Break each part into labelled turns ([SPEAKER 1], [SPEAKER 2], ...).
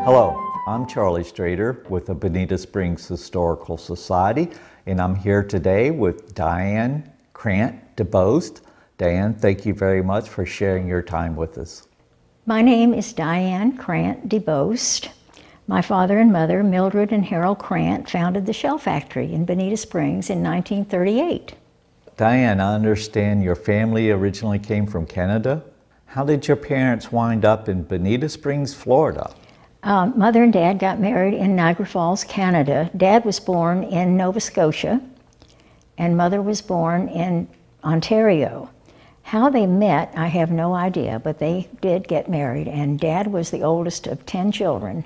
[SPEAKER 1] Hello, I'm Charlie Strader with the Bonita Springs Historical Society, and I'm here today with Dianne, Crant, DeBoes. Dianne, thank you very much for sharing your time with us.
[SPEAKER 2] My name is Dianne Crant DeBoes. My father and mother, Mildred and Harold Crant, founded the shell factory in Bonita Springs in 1938.
[SPEAKER 1] Dianne, I understand your family originally came from Canada. How did your parents wind up in Bonita Springs, Florida?
[SPEAKER 2] Mother and Dad got married in Niagara Falls, Canada. Dad was born in Nova Scotia, and Mother was born in Ontario. How they met, I have no idea, but they did get married, and Dad was the oldest of 10 children.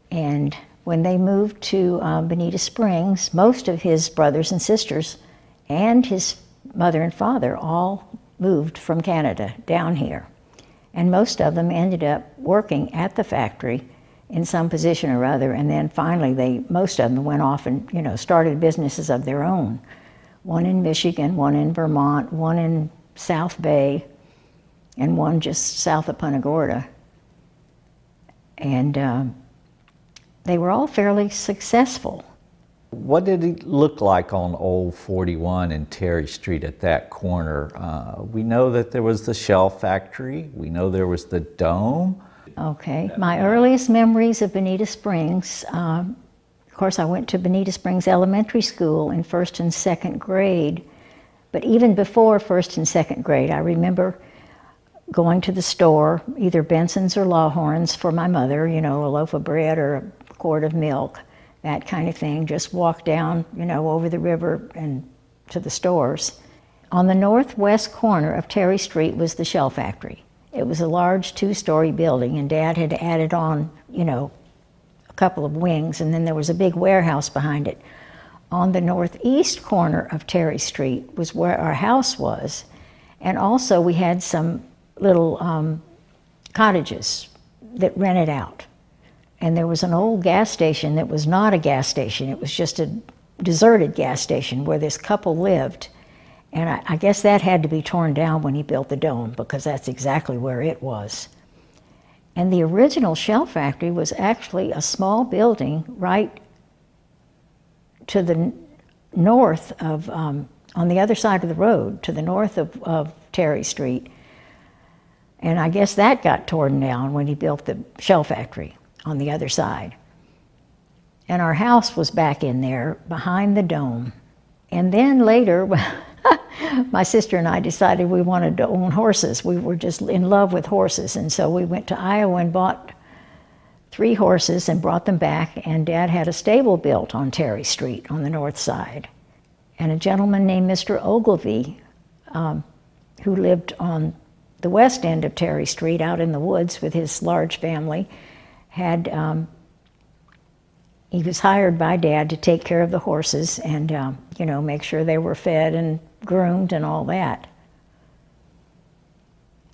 [SPEAKER 2] And when they moved to Bonita Springs, most of his brothers and sisters and his mother and father all moved from Canada down here. And most of them ended up working at the factory in some position or other, and then finally most of them went off and started businesses of their own. One in Michigan, one in Vermont, one in South Bay, and one just south of Punta Gorda. And they were all fairly successful.
[SPEAKER 1] What did it look like on Old 41 and Terry Street at that corner? We know that there was the shell factory. We know there was the dome.
[SPEAKER 2] Okay, my earliest memories of Bonita Springs, of course I went to Bonita Springs Elementary School in first and second grade, but even before first and second grade, I remember going to the store, either Benson's or Lawhorn's for my mother, a loaf of bread or a quart of milk, that kind of thing. Just walk down, over the river and to the stores. On the northwest corner of Terry Street was the shell factory. It was a large 2-story building, and Dad had added on, a couple of wings, and then there was a big warehouse behind it. On the northeast corner of Terry Street was where our house was, and also we had some little cottages that rented out. And there was an old gas station that was not a gas station. It was just a deserted gas station where this couple lived. And I guess that had to be torn down when he built the dome, because that's exactly where it was. And the original shell factory was actually a small building right to the north of, on the other side of the road, to the north of Terry Street. And I guess that got torn down when he built the shell factory on the other side. And our house was back in there behind the dome. And then later, my sister and I decided we wanted to own horses. We were just in love with horses, and so we went to Iowa and bought 3 horses and brought them back, and Dad had a stable built on Terry Street on the north side. And a gentleman named Mr. Ogilvy, who lived on the west end of Terry Street out in the woods with his large family, he was hired by Dad to take care of the horses and, make sure they were fed and groomed and all that.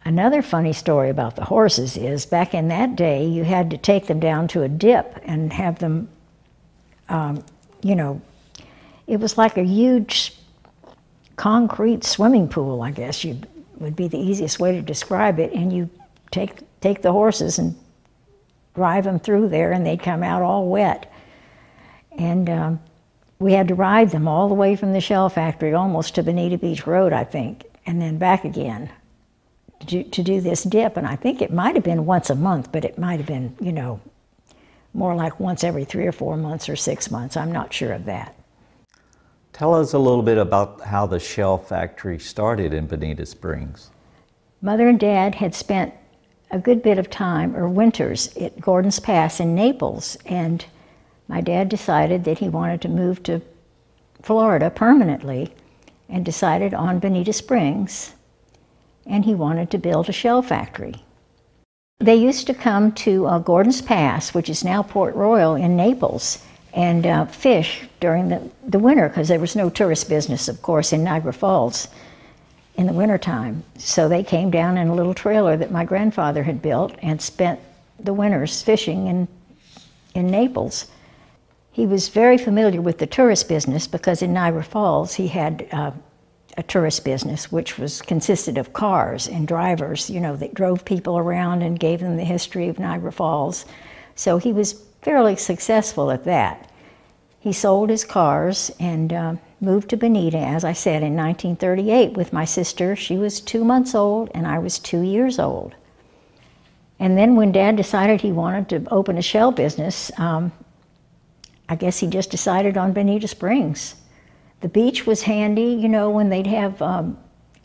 [SPEAKER 2] Another funny story about the horses is, back in that day, you had to take them down to a dip and have them, it was like a huge concrete swimming pool, I guess would be the easiest way to describe it, and you take the horses and drive them through there, and they'd come out all wet. And we had to ride them all the way from the shell factory almost to Bonita Beach Road, I think, and then back again to do this dip. And I think it might have been once a month, but it might have been, more like once every 3 or 4 months or 6 months. I'm not sure of that.
[SPEAKER 1] Tell us a little bit about how the shell factory started in Bonita Springs.
[SPEAKER 2] Mother and Dad had spent a good bit of time, or winters, at Gordon's Pass in Naples, and my dad decided that he wanted to move to Florida permanently and decided on Bonita Springs, and he wanted to build a shell factory. They used to come to Gordon's Pass, which is now Port Royal in Naples, and fish during the winter, because there was no tourist business, of course, in Niagara Falls in the wintertime. So they came down in a little trailer that my grandfather had built and spent the winters fishing in Naples. He was very familiar with the tourist business because in Niagara Falls he had a tourist business which consisted of cars and drivers, that drove people around and gave them the history of Niagara Falls. So he was fairly successful at that. He sold his cars and moved to Bonita, as I said, in 1938 with my sister. She was 2 months old and I was 2 years old. And then when Dad decided he wanted to open a shell business, I guess he just decided on Bonita Springs. The beach was handy, you know, when they'd have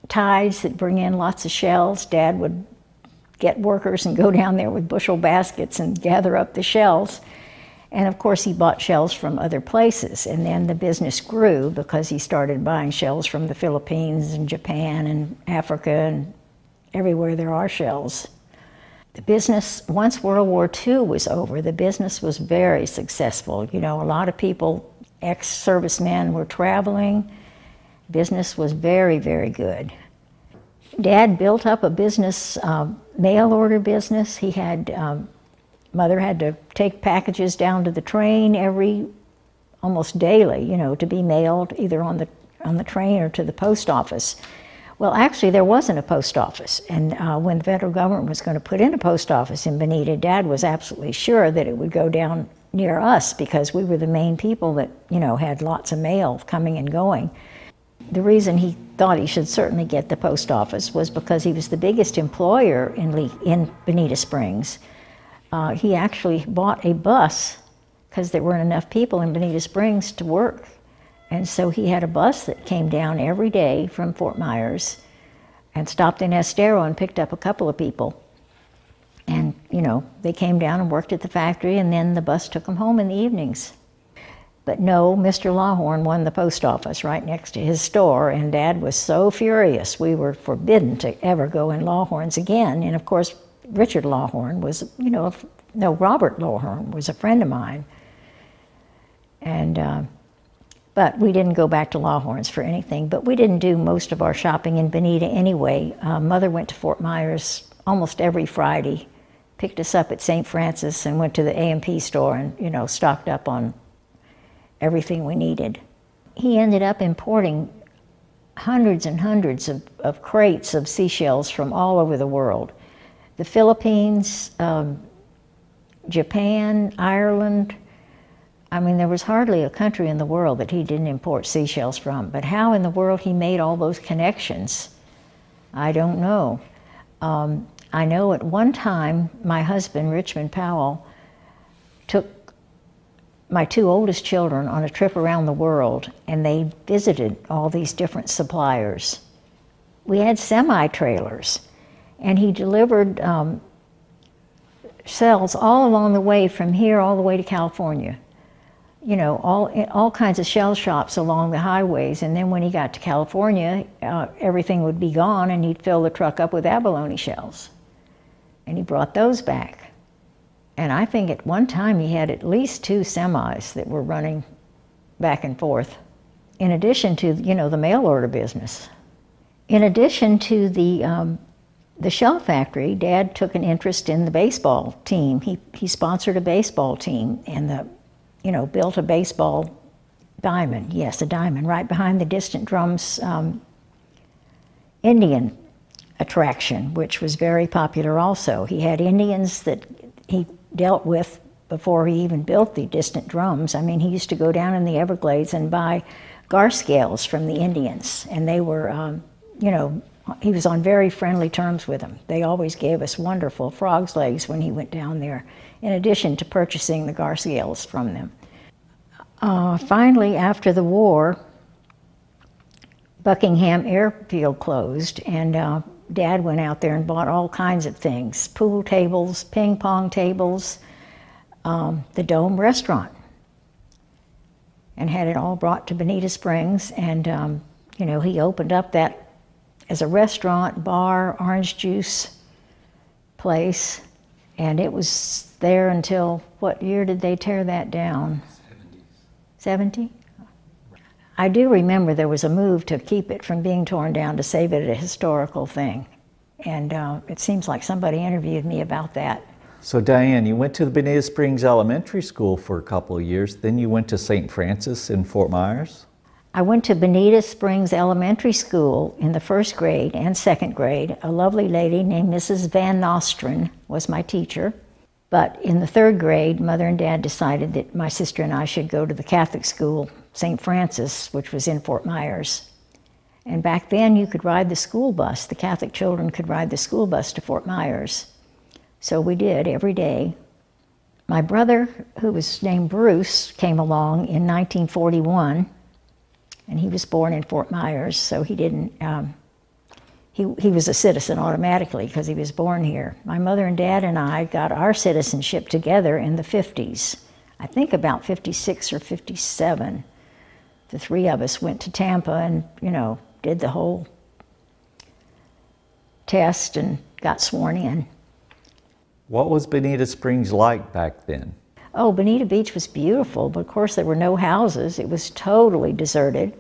[SPEAKER 2] tides that bring in lots of shells. Dad would get workers and go down there with bushel baskets and gather up the shells. And of course he bought shells from other places, and then the business grew because he started buying shells from the Philippines and Japan and Africa and everywhere there are shells. The business, once World War II was over, the business was very successful. You know, a lot of people, ex-servicemen, were traveling. Business was very, very good. Dad built up a business, mail order business. He had, Mother had to take packages down to the train almost daily, you know, to be mailed either on the train or to the post office. Well, actually, there wasn't a post office, and when the federal government was going to put in a post office in Bonita, Dad was absolutely sure that it would go down near us because we were the main people that, you know, had lots of mail coming and going. The reason he thought he should certainly get the post office was because he was the biggest employer in Bonita Springs. He actually bought a bus because there weren't enough people in Bonita Springs to work. And so he had a bus that came down every day from Fort Myers and stopped in Estero and picked up a couple of people. And, you know, they came down and worked at the factory, and then the bus took them home in the evenings. But no, Mr. Lawhorn won the post office right next to his store, and Dad was so furious. We were forbidden to ever go in Lawhorn's again. And of course, Richard Lawhorn was, you know, Robert Lawhorn was a friend of mine. And, but we didn't go back to Lawhorn's for anything. But we didn't do most of our shopping in Bonita anyway. Mother went to Fort Myers almost every Friday, picked us up at St. Francis and went to the A&P store and, you know, stocked up on everything we needed. He ended up importing hundreds and hundreds of crates of seashells from all over the world. The Philippines, Japan, Ireland. I mean, there was hardly a country in the world that he didn't import seashells from. But how in the world he made all those connections, I don't know. I know at one time, my husband, Richmond Powell, took my 2 oldest children on a trip around the world, and they visited all these different suppliers. We had semi-trailers, and he delivered shells all along the way from here all the way to California. You know, all kinds of shell shops along the highways, and then when he got to California, everything would be gone, and he'd fill the truck up with abalone shells. And he brought those back. And I think at one time he had at least 2 semis that were running back and forth, in addition to, you know, the mail order business. In addition to the shell factory, Dad took an interest in the baseball team. He sponsored a baseball team and you know, built a baseball diamond, yes, a diamond, right behind the Distant Drums Indian attraction, which was very popular also. He had Indians that he dealt with before he even built the Distant Drums. I mean, he used to go down in the Everglades and buy gar scales from the Indians, and they were, you know, he was on very friendly terms with them. They always gave us wonderful frog's legs when he went down there, in addition to purchasing the gar scales from them. Finally, after the war, Buckingham Airfield closed, and Dad went out there and bought all kinds of things, pool tables, ping pong tables, the Dome restaurant, and had it all brought to Bonita Springs. And you know, he opened up that as a restaurant, bar, orange juice place, and it was there until, what year did they tear that down? 70? I do remember there was a move to keep it from being torn down to save it a historical thing. And it seems like somebody interviewed me about that.
[SPEAKER 1] So Dianne, you went to the Bonita Springs Elementary School for a couple of years, then you went to St. Francis in Fort Myers?
[SPEAKER 2] I went to Bonita Springs Elementary School in the 1st grade and 2nd grade. A lovely lady named Mrs. Van Nostren was my teacher. But in the 3rd grade, Mother and Dad decided that my sister and I should go to the Catholic school, St. Francis, which was in Fort Myers. And back then, you could ride the school bus. The Catholic children could ride the school bus to Fort Myers. So we did every day. My brother, who was named Bruce, came along in 1941, and he was born in Fort Myers, so he didn't, he was a citizen automatically because he was born here. My mother and dad and I got our citizenship together in the 50s. I think about 56 or 57. The 3 of us went to Tampa and, you know, did the whole test and got sworn in.
[SPEAKER 1] What was Bonita Springs like back then?
[SPEAKER 2] Oh, Bonita Beach was beautiful, but of course there were no houses. It was totally deserted.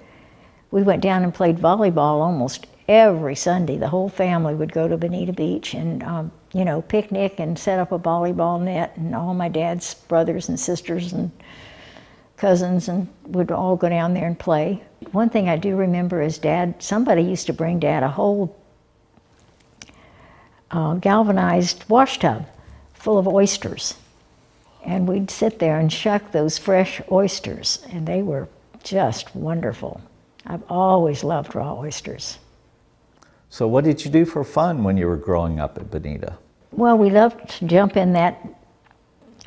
[SPEAKER 2] We went down and played volleyball almost every Sunday. The whole family would go to Bonita Beach and, you know, picnic and set up a volleyball net, and all my dad's brothers and sisters and cousins and would all go down there and play. One thing I do remember is somebody used to bring Dad a whole galvanized wash tub full of oysters. And we'd sit there and shuck those fresh oysters, and they were just wonderful. I've always loved raw oysters.
[SPEAKER 1] So what did you do for fun when you were growing up at Bonita?
[SPEAKER 2] Well, we loved to jump in that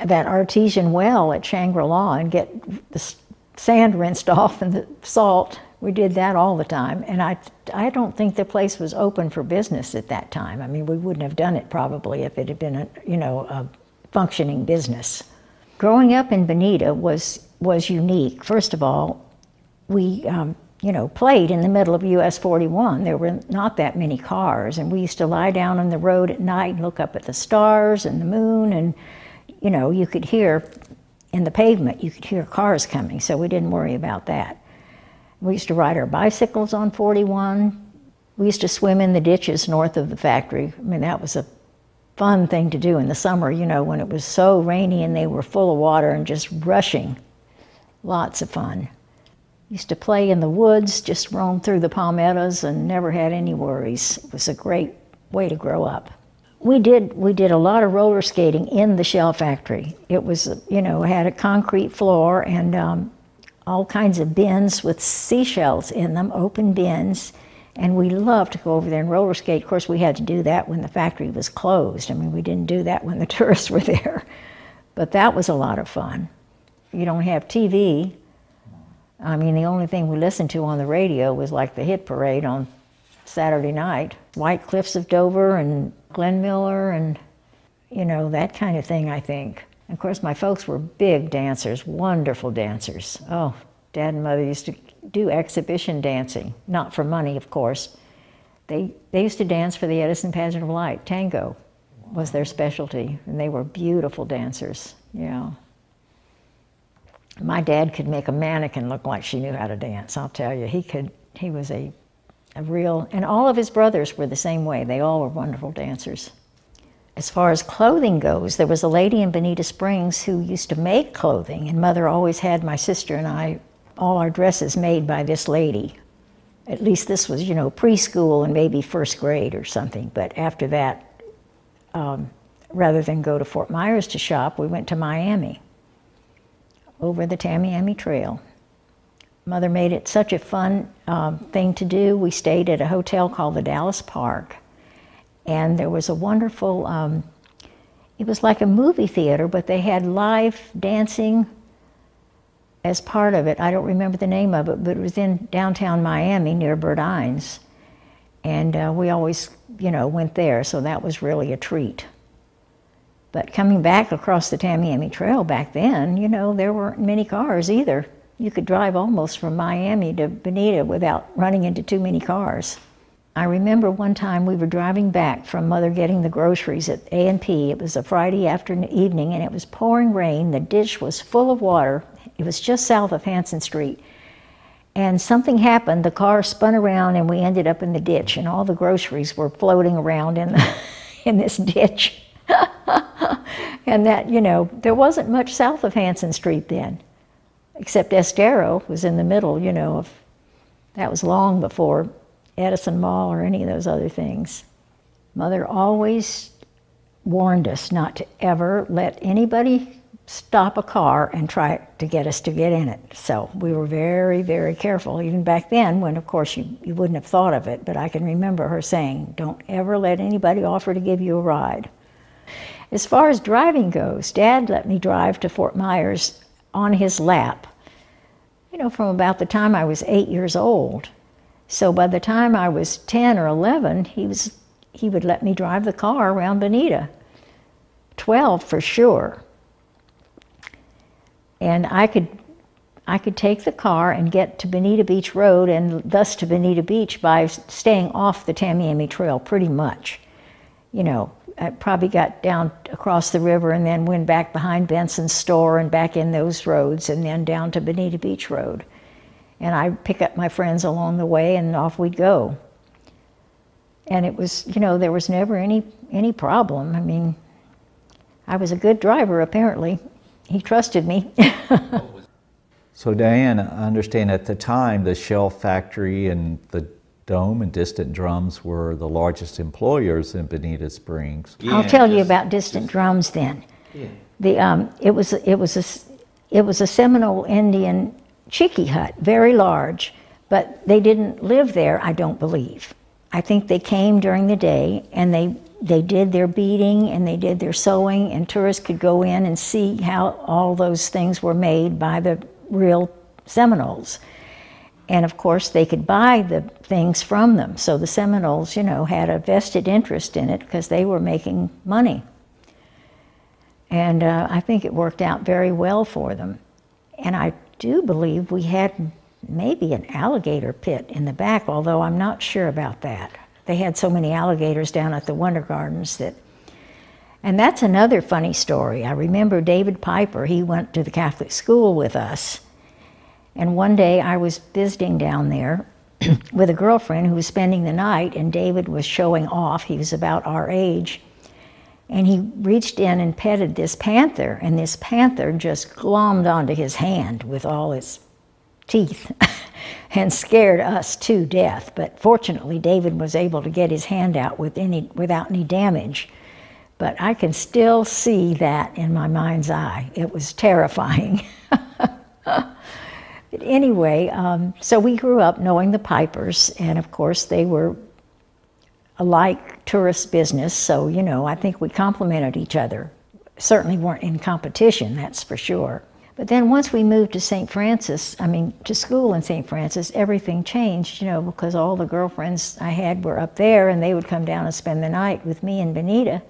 [SPEAKER 2] artesian well at Shangri-La and get the sand rinsed off and the salt. We did that all the time. And I don't think the place was open for business at that time. I mean, we wouldn't have done it probably if it had been a functioning business. Growing up in Bonita was unique. First of all, we played in the middle of US 41. There were not that many cars, and we used to lie down on the road at night and look up at the stars and the moon, and you could hear in the pavement, you could hear cars coming, so we didn't worry about that. We used to ride our bicycles on 41. We used to swim in the ditches north of the factory. I mean, that was a fun thing to do in the summer, when it was so rainy and they were full of water and just rushing. Lots of fun. Used to play in the woods, just roam through the palmettos and never had any worries. It was a great way to grow up. We did a lot of roller skating in the shell factory. It was, had a concrete floor and all kinds of bins with seashells in them, open bins, and we loved to go over there and roller skate. Of course, we had to do that when the factory was closed. I mean, we didn't do that when the tourists were there, but that was a lot of fun. You don't have TV. I mean, the only thing we listened to on the radio was like the hit parade on Saturday night. White Cliffs of Dover and Glenn Miller and, that kind of thing, I think. And of course, my folks were big dancers, wonderful dancers. Oh, Dad and Mother used to do exhibition dancing, not for money, of course. They used to dance for the Edison Pageant of Light. Tango was their specialty, and they were beautiful dancers, yeah. My dad could make a mannequin look like she knew how to dance, I'll tell you. He was a real, and all of his brothers were the same way. They all were wonderful dancers. As far as clothing goes, there was a lady in Bonita Springs who used to make clothing, and Mother always had my sister and I, all our dresses made by this lady. At least this was, preschool and maybe first grade or something. But after that, rather than go to Fort Myers to shop, we went to Miami, over the Tamiami Trail. Mother made it such a fun thing to do. We stayed at a hotel called the Dallas Park. And there was a wonderful, it was like a movie theater, but they had live dancing as part of it. I don't remember the name of it, but it was in downtown Miami near Burdines. And we always, went there, so that was really a treat. But coming back across the Tamiami Trail back then, there weren't many cars either. You could drive almost from Miami to Bonita without running into too many cars. I remember one time we were driving back from Mother getting the groceries at A&P. It was a Friday evening, and it was pouring rain. The ditch was full of water. It was just south of Hanson Street. And something happened. The car spun around, and we ended up in the ditch, and all the groceries were floating around in this ditch. And that, there wasn't much south of Hanson Street then, except Estero was in the middle, that was long before Edison Mall or any of those other things. Mother always warned us not to ever let anybody stop a car and try to get us to get in it. So we were very, very careful, even back then when, of course, you wouldn't have thought of it, but I can remember her saying, don't ever let anybody offer to give you a ride. As far as driving goes, Dad let me drive to Fort Myers on his lap, you know, from about the time I was 8 years old. So by the time I was 10 or 11, he would let me drive the car around Bonita. 12 for sure. And I could take the car and get to Bonita Beach Road and thus to Bonita Beach by staying off the Tamiami Trail pretty much. You know, I probably got down across the river and then went back behind Benson's store and back in those roads and then down to Bonita Beach Road. And I'd pick up my friends along the way and off we'd go. And it was, you know, there was never any problem. I mean, I was a good driver apparently. He trusted me.
[SPEAKER 1] So Dianne, I understand at the time the Shell factory and the Dome and Distant Drums were the largest employers in Bonita Springs.
[SPEAKER 2] Yeah, I'll tell you about Distant Drums then. Yeah. It was a Seminole Indian chickee hut, very large, but they didn't live there, I don't believe. I think they came during the day and they did their beading and they did their sewing, and tourists could go in and see how all those things were made by the real Seminoles. And of course they could buy the things from them. So the Seminoles, you know, had a vested interest in it because they were making money. And I think it worked out very well for them. And I do believe we had maybe an alligator pit in the back, although I'm not sure about that. They had so many alligators down at the Wonder Gardens that, and that's another funny story. I remember David Piper, he went to the Catholic school with us. And one day I was visiting down there with a girlfriend who was spending the night, and David was showing off. He was about our age. And he reached in and petted this panther, and this panther just glommed onto his hand with all its teeth and scared us to death. But fortunately, David was able to get his hand out without any damage. But I can still see that in my mind's eye. It was terrifying. But anyway, so we grew up knowing the Pipers, and of course they were a like tourist business, so you know, I think we complemented each other. Certainly weren't in competition, that's for sure. But then once we moved to St. Francis, to school in St. Francis, everything changed, you know, because all the girlfriends I had were up there and they would come down and spend the night with me in Bonita.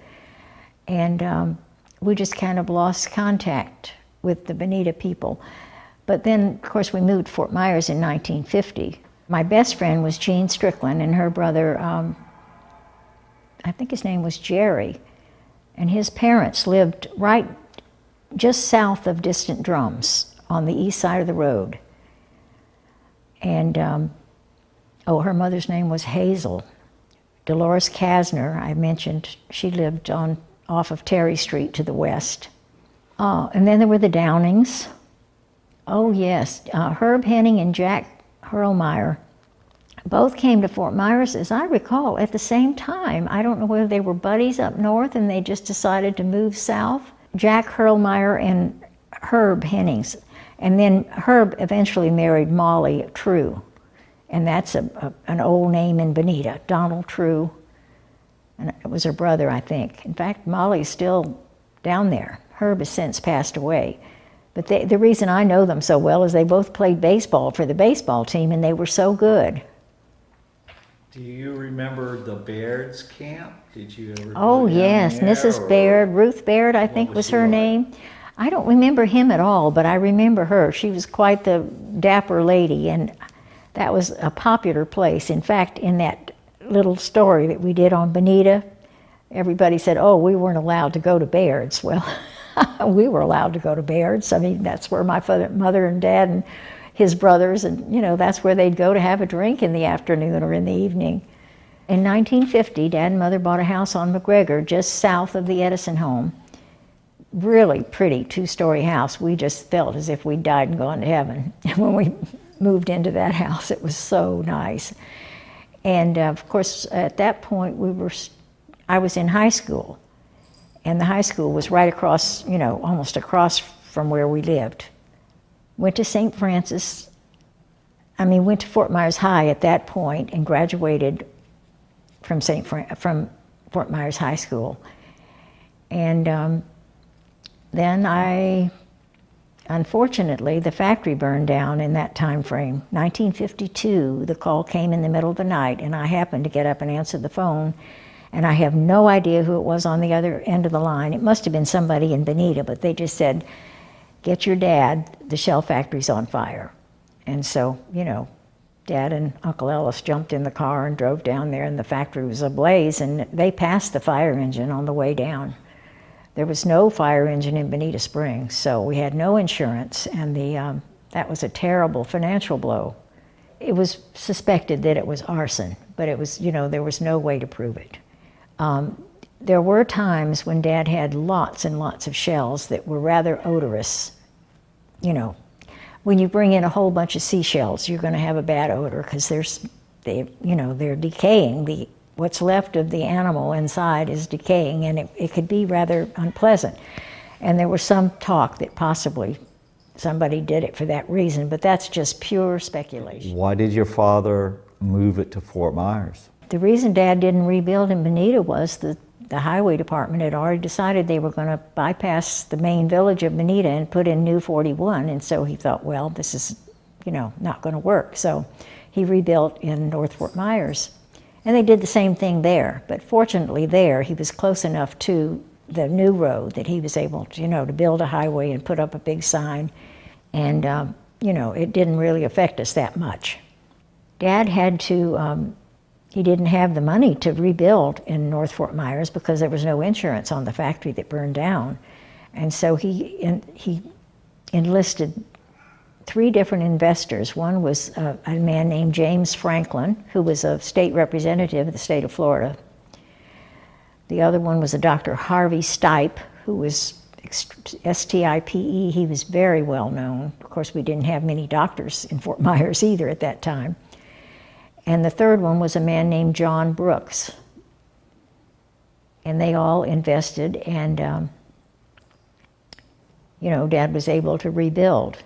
[SPEAKER 2] And we just kind of lost contact with the Bonita people. But then, of course, we moved to Fort Myers in 1950. My best friend was Jean Strickland, and her brother, I think his name was Jerry, and his parents lived right just south of Distant Drums on the east side of the road. And, her mother's name was Hazel. Dolores Kasner, I mentioned, she lived off of Terry Street to the west. And then there were the Downings. Oh yes, Herb Henning and Jack Hurlmeyer both came to Fort Myers, as I recall, at the same time. I don't know whether they were buddies up north and they just decided to move south. Jack Hurlmeyer and Herb Hennings. And then Herb eventually married Molly True. And that's an old name in Bonita, Donald True. And it was her brother, I think. In fact, Molly's still down there. Herb has since passed away. But the reason I know them so well is they both played baseball for the baseball team, and they were so good.
[SPEAKER 1] Do you remember the Baird's camp? Did you ever
[SPEAKER 2] Oh, yes, Mrs. Baird, Ruth Baird, I think was her name. I don't remember him at all, but I remember her. She was quite the dapper lady, and that was a popular place. In fact, in that little story that we did on Bonita, everybody said, oh, we weren't allowed to go to Baird's. Well, we were allowed to go to Baird's. I mean, that's where my mother and dad and his brothers, and you know, that's where they'd go to have a drink in the afternoon or in the evening. In 1950, Dad and Mother bought a house on McGregor, just south of the Edison home. Really pretty two-story house. We just felt as if we'd died and gone to heaven. And when we moved into that house, it was so nice. And of course, at that point, I was in high school. And the high school was right across, you know, almost across from where we lived. Went to St. Francis, went to Fort Myers High at that point and graduated from from Fort Myers High School. And then unfortunately, the factory burned down in that time frame. 1952, the call came in the middle of the night, and I happened to get up and answer the phone, and I have no idea who it was on the other end of the line. It must have been somebody in Bonita, but they just said, "Get your dad, the shell factory's on fire." And so, you know, Dad and Uncle Ellis jumped in the car and drove down there, and the factory was ablaze, and they passed the fire engine on the way down. There was no fire engine in Bonita Springs, so we had no insurance, and that was a terrible financial blow. It was suspected that it was arson, but it was, you know, there was no way to prove it. There were times when Dad had lots and lots of shells that were rather odorous. You know, when you bring in a whole bunch of seashells, you're going to have a bad odor because they're decaying. What's left of the animal inside is decaying, and it could be rather unpleasant. And there was some talk that possibly somebody did it for that reason, but that's just pure speculation.
[SPEAKER 1] Why did your father move it to Fort Myers?
[SPEAKER 2] The reason Dad didn't rebuild in Bonita was the highway department had already decided they were going to bypass the main village of Bonita and put in New 41, and so he thought, well, this is, you know, not going to work. So he rebuilt in North Fort Myers. And they did the same thing there, but fortunately there, he was close enough to the new road that he was able to, you know, to build a highway and put up a big sign. And, you know, it didn't really affect us that much. Dad had to, he didn't have the money to rebuild in North Fort Myers because there was no insurance on the factory that burned down. And so he enlisted 3 different investors. One was a man named James Franklin, who was a state representative of the state of Florida. The other one was a Dr. Harvey Stipe, who was S-T-I-P-E. He was very well known. Of course, we didn't have many doctors in Fort Myers either at that time. And the third one was a man named John Brooks. And they all invested, and you know, Dad was able to rebuild.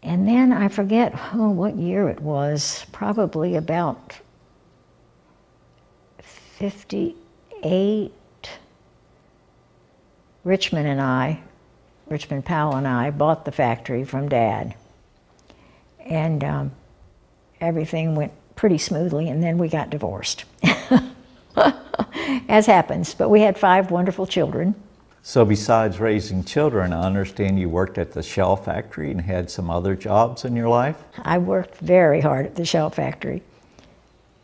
[SPEAKER 2] And then I forget what year it was, probably about 58, Richmond Powell and I bought the factory from Dad. And everything went pretty smoothly, and then we got divorced, as happens. But we had 5 wonderful children.
[SPEAKER 1] So besides raising children, I understand you worked at the shell factory and had some other jobs in your life?
[SPEAKER 2] I worked very hard at the shell factory.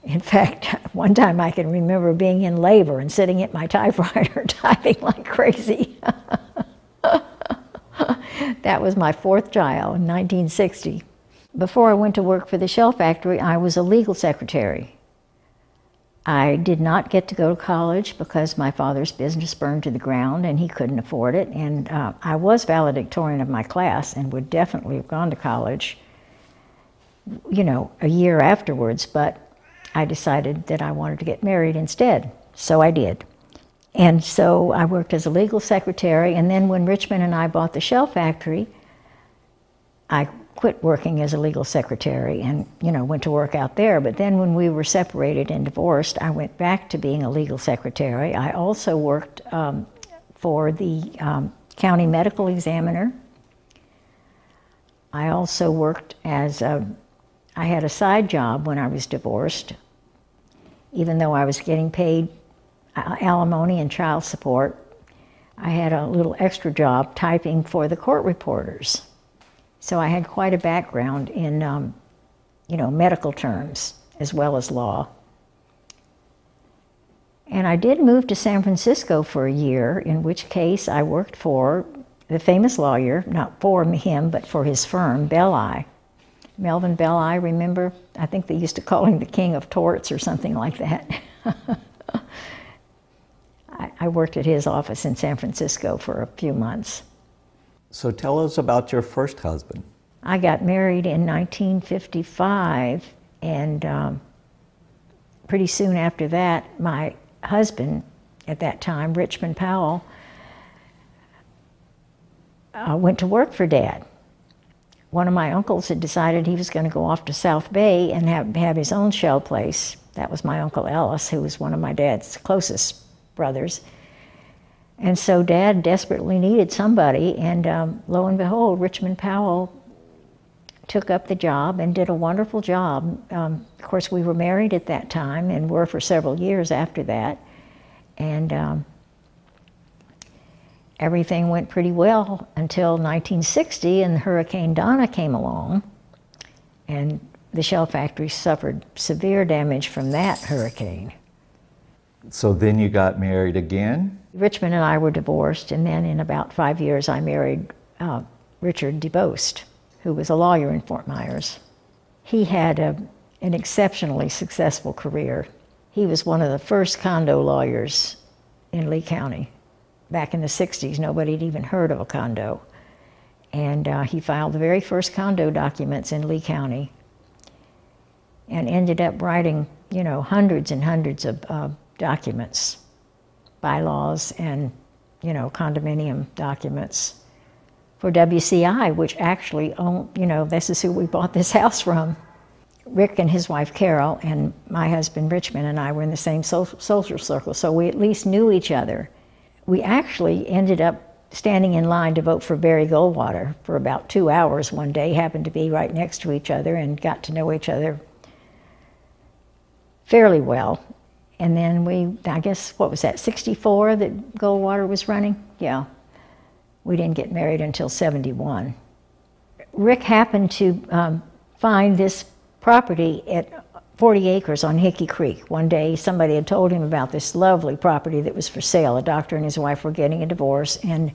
[SPEAKER 2] In fact, one time I can remember being in labor and sitting at my typewriter typing like crazy. That was my 4th child in 1960. Before I went to work for the shell factory, I was a legal secretary. I did not get to go to college because my father's business burned to the ground and he couldn't afford it. And I was valedictorian of my class and would definitely have gone to college, you know, a year afterwards, but I decided that I wanted to get married instead, so I did. And so I worked as a legal secretary, and then when Richmond and I bought the shell factory, I quit working as a legal secretary and, you know, went to work out there. But then when we were separated and divorced, I went back to being a legal secretary. I also worked for the county medical examiner. I also worked as I had a side job when I was divorced, even though I was getting paid alimony and child support. I had a little extra job typing for the court reporters. So I had quite a background in, you know, medical terms as well as law. And I did move to San Francisco for a year, in which case I worked for the famous lawyer, not for him, but for his firm, Belli. Melvin Belli, remember? I think they used to call him the king of torts or something like that. I worked at his office in San Francisco for a few months.
[SPEAKER 1] So tell us about your first husband.
[SPEAKER 2] I got married in 1955, and pretty soon after that, my husband at that time, Richmond Powell, went to work for Dad. One of my uncles had decided he was going to go off to South Bay and have his own shell place. That was my Uncle Ellis, who was one of my dad's closest brothers. And so Dad desperately needed somebody, and lo and behold, Richmond Powell took up the job and did a wonderful job. Of course, we were married at that time and were for several years after that. And everything went pretty well until 1960, and Hurricane Donna came along, and the shell factory suffered severe damage from that hurricane.
[SPEAKER 1] So then you got married again?
[SPEAKER 2] Richmond and I were divorced, and then in about 5 years I married Richard DeBoes, who was a lawyer in Fort Myers. He had an exceptionally successful career. He was one of the first condo lawyers in Lee County. Back in the 60s, nobody had even heard of a condo. And he filed the very first condo documents in Lee County and ended up writing, you know, hundreds and hundreds of documents, bylaws and, you know, condominium documents for WCI, which actually owned, you know, this is who we bought this house from. Rick and his wife Carol and my husband Richmond and I were in the same social circle, so we at least knew each other. We actually ended up standing in line to vote for Barry Goldwater for about 2 hours one day, happened to be right next to each other, and got to know each other fairly well. And then we, I guess, what was that, 64 that Goldwater was running? Yeah. We didn't get married until 71. Rick happened to find this property at 40 acres on Hickey Creek. One day somebody had told him about this lovely property that was for sale. A doctor and his wife were getting a divorce, and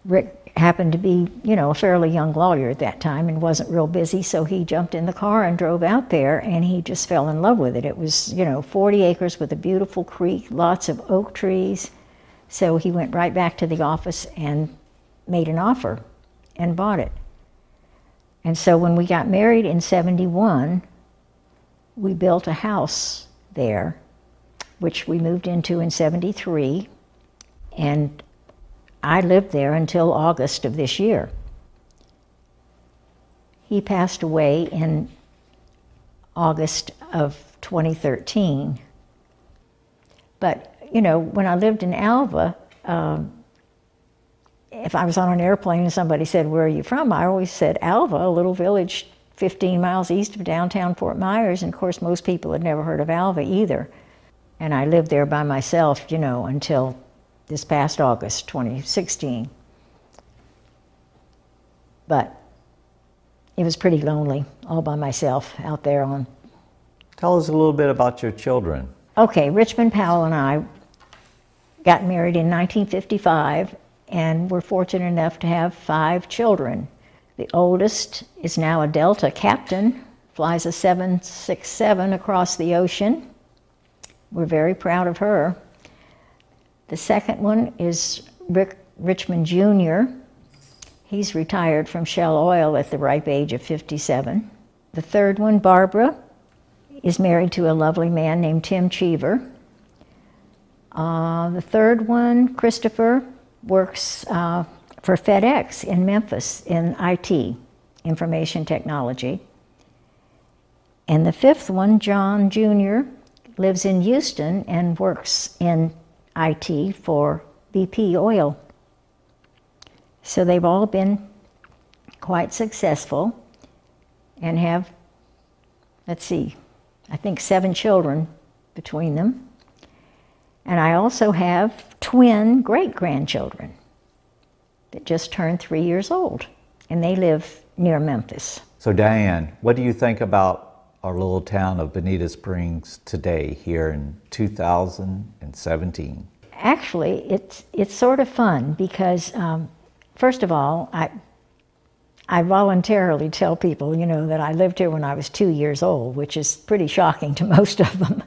[SPEAKER 2] Rick happened to be, you know, a fairly young lawyer at that time and wasn't real busy, so he jumped in the car and drove out there, and he just fell in love with it. It was, you know, 40 acres with a beautiful creek, lots of oak trees. So he went right back to the office and made an offer and bought it. And so when we got married in 71, we built a house there, which we moved into in 73, and I lived there until August of this year. He passed away in August of 2013. But, you know, when I lived in Alva, if I was on an airplane and somebody said, "Where are you from?" I always said Alva, a little village 15 miles east of downtown Fort Myers, and of course most people had never heard of Alva either. And I lived there by myself, you know, until this past August 2016. But it was pretty lonely, all by myself out there on.
[SPEAKER 1] Tell us a little bit about your children.
[SPEAKER 2] Okay, Richmond Powell and I got married in 1955, and we're fortunate enough to have 5 children. The oldest is now a Delta captain, flies a 767 across the ocean. We're very proud of her. The second one is Richmond Jr. He's retired from Shell Oil at the ripe age of 57. The third one, Barbara, is married to a lovely man named Tim Cheever. The third one, Christopher, works for FedEx in Memphis in IT, information technology. And the fifth one, John Jr., lives in Houston and works in IT for BP Oil. So they've all been quite successful and have, let's see, I think 7 children between them. And I also have twin great-grandchildren that just turned 3 years old, and they live near Memphis.
[SPEAKER 1] So Dianne, what do you think about our little town of Bonita Springs today, here in 2017?
[SPEAKER 2] Actually, it's sort of fun because, first of all, I voluntarily tell people, you know, that I lived here when I was 2 years old, which is pretty shocking to most of them,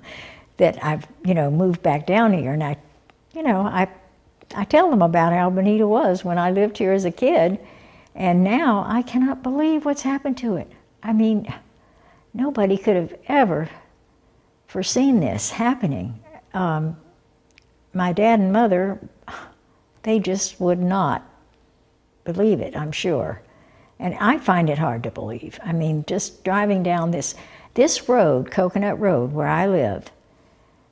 [SPEAKER 2] that I've, you know, moved back down here. And I tell them about how Bonita was when I lived here as a kid, and now I cannot believe what's happened to it. I mean, nobody could have ever foreseen this happening. my dad and mother, they just would not believe it, I'm sure. And I find it hard to believe. I mean, just driving down this road, Coconut Road, where I live,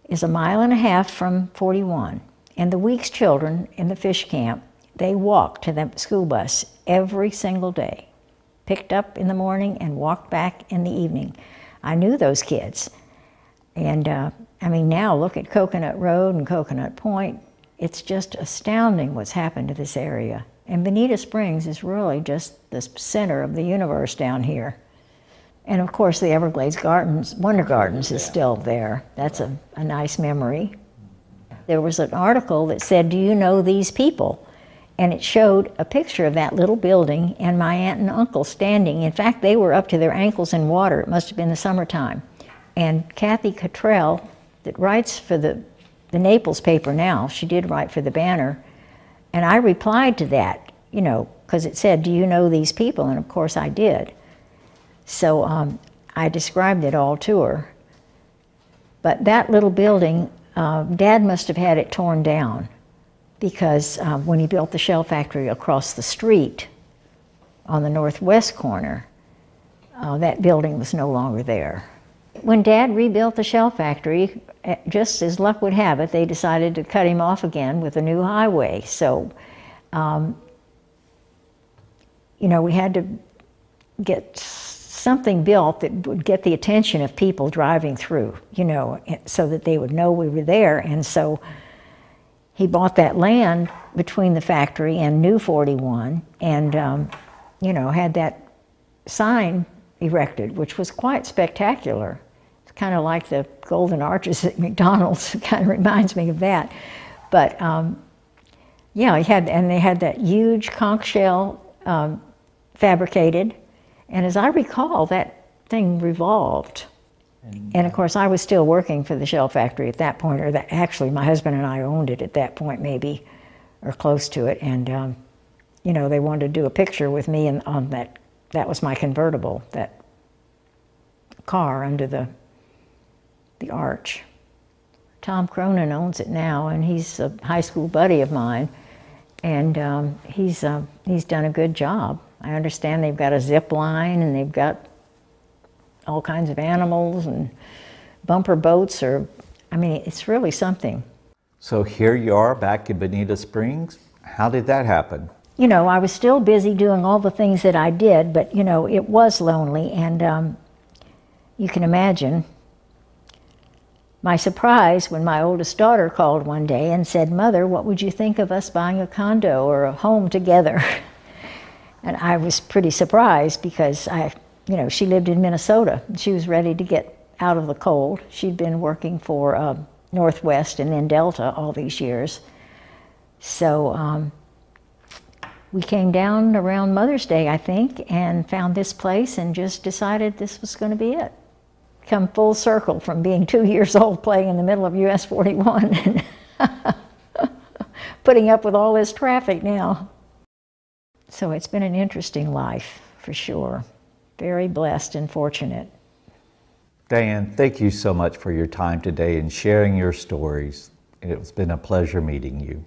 [SPEAKER 2] is 1.5 miles from 41. And the Weeks children in the fish camp, they walked to the school bus every single day. Picked up in the morning and walked back in the evening. I knew those kids. And I mean, now look at Coconut Road and Coconut Point. It's just astounding what's happened to this area. And Bonita Springs is really just the center of the universe down here. And of course, the Everglades Gardens, Wonder Gardens is still there. That's a nice memory. There was an article that said, "Do you know these people?" And it showed a picture of that little building and my aunt and uncle standing. In fact, they were up to their ankles in water. It must have been the summertime. And Kathy Cottrell, that writes for the Naples paper now, she did write for the Banner, and I replied to that, you know, because it said, "Do you know these people?" And of course I did. So I described it all to her. But that little building, Dad must have had it torn down, because when he built the shell factory across the street on the northwest corner, that building was no longer there. When Dad rebuilt the shell factory, just as luck would have it, they decided to cut him off again with a new highway. So, you know, we had to get something built that would get the attention of people driving through, you know, so that they would know we were there. And so he bought that land between the factory and New 41 and, you know, had that sign erected, which was quite spectacular. It's kind of like the Golden Arches at McDonald's. It kind of reminds me of that. But yeah, they had that huge conch shell fabricated. And as I recall, that thing revolved. And of course, I was still working for the shell factory at that point, or actually my husband and I owned it at that point maybe, or close to it. And you know, they wanted to do a picture with me on that was my convertible, that car under the arch. Tom Cronin owns it now, and he's a high school buddy of mine, and he's done a good job. I understand they've got a zip line, and they've got all kinds of animals and bumper boats, I mean, it's really something.
[SPEAKER 1] So here you are back in Bonita Springs. How did that happen?
[SPEAKER 2] You know, I was still busy doing all the things that I did, but you know, it was lonely, and you can imagine my surprise when my oldest daughter called one day and said, "Mother, what would you think of us buying a condo or a home together?" And I was pretty surprised because you know, she lived in Minnesota. She was ready to get out of the cold. She'd been working for Northwest and then Delta all these years. So we came down around Mother's Day, I think, and found this place and just decided this was going to be it. Come full circle from being 2 years old playing in the middle of US 41 and putting up with all this traffic now. So it's been an interesting life, for sure. Very blessed and fortunate.
[SPEAKER 1] Dianne, thank you so much for your time today and sharing your stories. It's been a pleasure meeting you.